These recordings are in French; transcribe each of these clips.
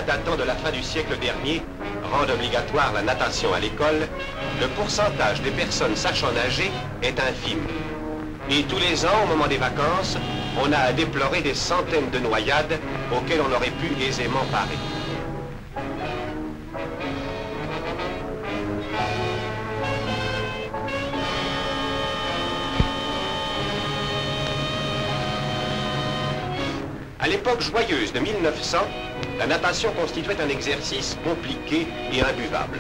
lois datant de la fin du siècle dernier rendent obligatoire la natation à l'école, le pourcentage des personnes sachant nager est infime. Et tous les ans, au moment des vacances, on a à déplorer des centaines de noyades auxquelles on aurait pu aisément parer. À l'époque joyeuse de 1900, la natation constituait un exercice compliqué et imbuvable.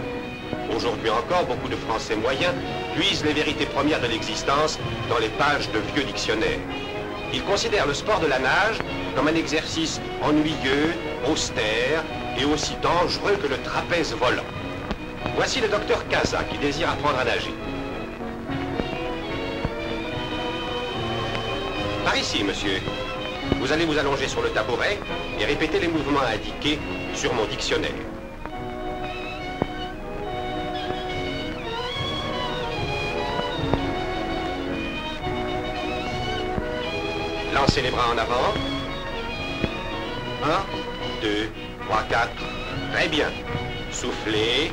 Aujourd'hui encore, beaucoup de Français moyens puisent les vérités premières de l'existence dans les pages de vieux dictionnaires. Ils considèrent le sport de la nage comme un exercice ennuyeux, austère et aussi dangereux que le trapèze volant. Voici le docteur Casa qui désire apprendre à nager. Par ici, monsieur. Vous allez vous allonger sur le tabouret et répéter les mouvements indiqués sur mon dictionnaire. Lancez les bras en avant. 1, 2, 3, 4. Très bien. Soufflez.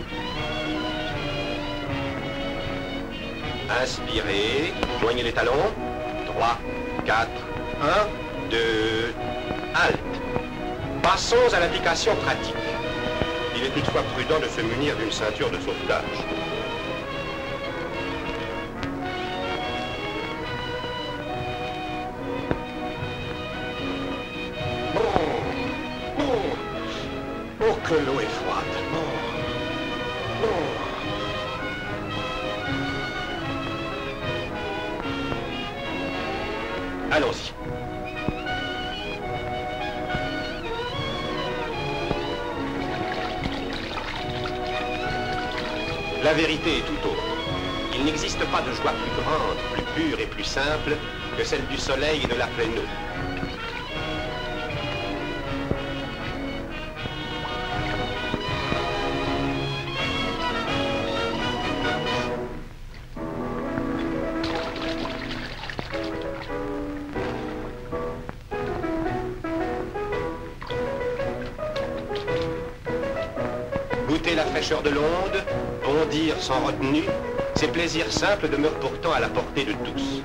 Inspirez. Joignez les talons. 3, 4, 1, 2, halte. Passons à l'application pratique. Il est toutefois prudent de se munir d'une ceinture de sauvetage. Oh, que l'eau est froide. Allons-y. La vérité est tout autre. Il n'existe pas de joie plus grande, plus pure et plus simple que celle du soleil et de la pleine eau. Goûter la fraîcheur de l'onde, bondir sans retenue, ces plaisirs simples demeurent pourtant à la portée de tous.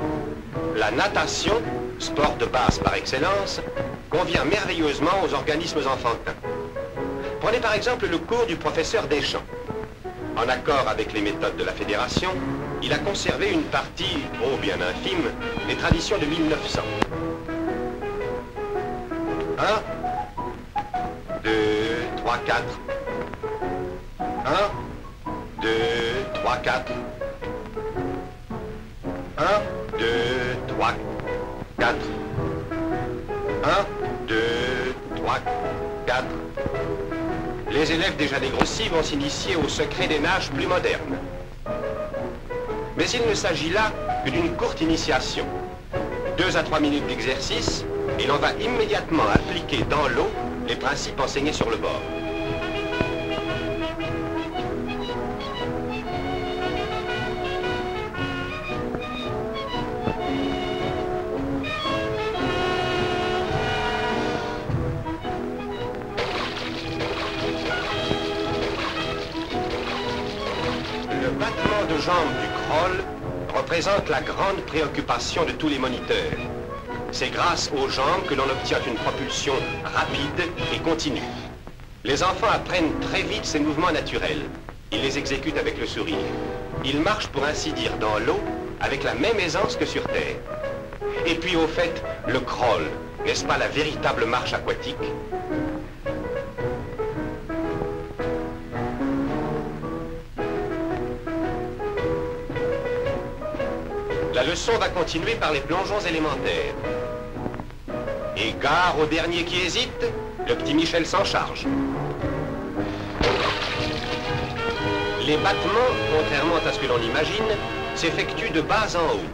La natation, sport de base par excellence, convient merveilleusement aux organismes enfantins. Prenez par exemple le cours du professeur Deschamps. En accord avec les méthodes de la Fédération, il a conservé une partie, oh bien infime, des traditions de 1900. 1, 2, 3, 4. 1, 2, 3, 4. 1, 2, 3, 4. 1, 2, 3, 4. Les élèves déjà dégrossis vont s'initier au secret des nages plus modernes. Mais il ne s'agit là que d'une courte initiation. 2 à 3 minutes d'exercice et l'on va immédiatement appliquer dans l'eau les principes enseignés sur le bord. Le battement de jambes du crawl représente la grande préoccupation de tous les moniteurs. C'est grâce aux jambes que l'on obtient une propulsion rapide et continue. Les enfants apprennent très vite ces mouvements naturels. Ils les exécutent avec le sourire. Ils marchent, pour ainsi dire, dans l'eau avec la même aisance que sur terre. Et puis au fait, le crawl, n'est-ce pas la véritable marche aquatique ? La leçon va continuer par les plongeons élémentaires. Et gare au dernier qui hésite, le petit Michel s'en charge. Les battements, contrairement à ce que l'on imagine, s'effectuent de bas en haut.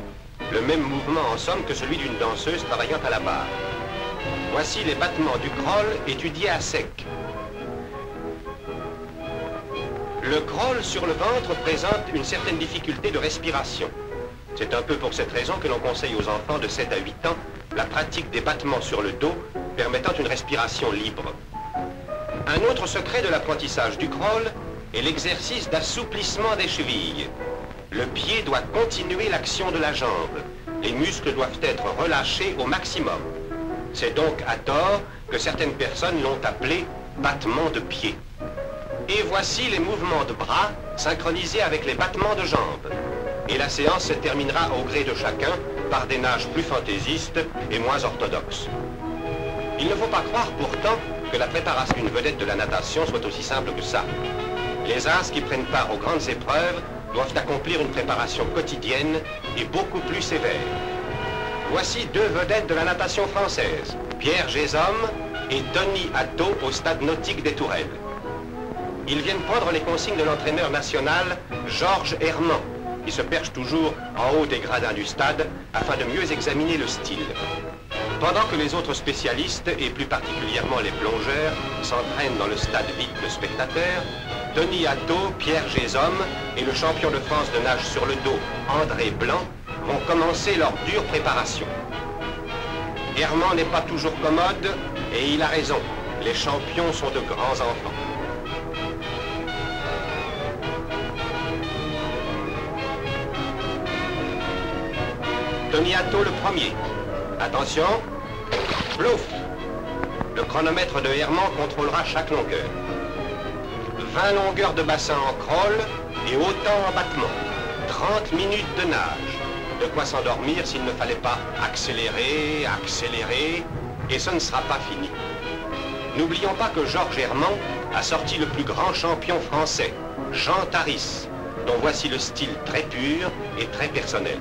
Le même mouvement en somme que celui d'une danseuse travaillant à la barre. Voici les battements du crawl étudiés à sec. Le crawl sur le ventre présente une certaine difficulté de respiration. C'est un peu pour cette raison que l'on conseille aux enfants de 7 à 8 ans la pratique des battements sur le dos permettant une respiration libre. Un autre secret de l'apprentissage du crawl est l'exercice d'assouplissement des chevilles. Le pied doit continuer l'action de la jambe. Les muscles doivent être relâchés au maximum. C'est donc à tort que certaines personnes l'ont appelé battement de pied. Et voici les mouvements de bras synchronisés avec les battements de jambes. Et la séance se terminera au gré de chacun par des nages plus fantaisistes et moins orthodoxes. Il ne faut pas croire pourtant que la préparation d'une vedette de la natation soit aussi simple que ça. Les as qui prennent part aux grandes épreuves doivent accomplir une préparation quotidienne et beaucoup plus sévère. Voici deux vedettes de la natation française, Pierre Gézom et Tony Atto au stade nautique des Tourelles. Ils viennent prendre les consignes de l'entraîneur national Georges Herman, qui se perche toujours en haut des gradins du stade afin de mieux examiner le style. Pendant que les autres spécialistes, et plus particulièrement les plongeurs, s'entraînent dans le stade vide de spectateurs, Tony Atto, Pierre Gézom et le champion de France de nage sur le dos, André Blanc, vont commencer leur dure préparation. Herman n'est pas toujours commode, et il a raison. Les champions sont de grands enfants. Tony Atto le premier. Attention, plouf. Le chronomètre de Herman contrôlera chaque longueur. 20 longueurs de bassin en crawl et autant en battement. 30 minutes de nage. De quoi s'endormir s'il ne fallait pas accélérer, accélérer, et ce ne sera pas fini. N'oublions pas que Georges Herman a sorti le plus grand champion français, Jean Taris, dont voici le style très pur et très personnel.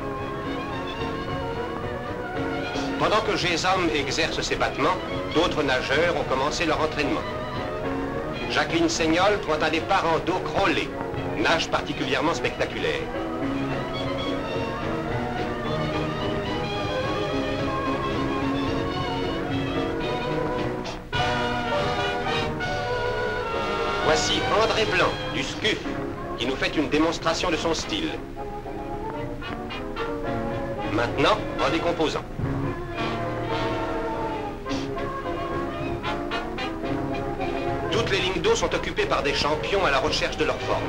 Pendant que Gézom exerce ses battements, d'autres nageurs ont commencé leur entraînement. Jacqueline Seignol prend un départ en dos crawlé, nage particulièrement spectaculaire. Voici André Blanc, du SCUF, qui nous fait une démonstration de son style. Maintenant, en décomposant. Toutes les lignes d'eau sont occupées par des champions à la recherche de leur forme.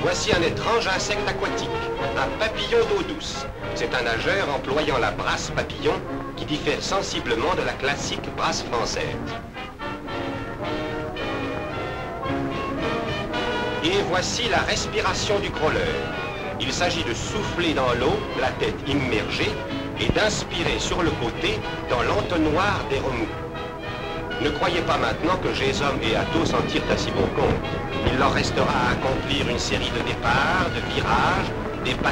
Voici un étrange insecte aquatique, un papillon d'eau douce. C'est un nageur employant la brasse papillon qui diffère sensiblement de la classique brasse française. Et voici la respiration du crawler. Il s'agit de souffler dans l'eau, la tête immergée, et d'inspirer sur le côté dans l'entonnoir des remous. Ne croyez pas maintenant que Gézom et Atto s'en tirent à si bon compte. Il leur restera à accomplir une série de départs, de virages, des pas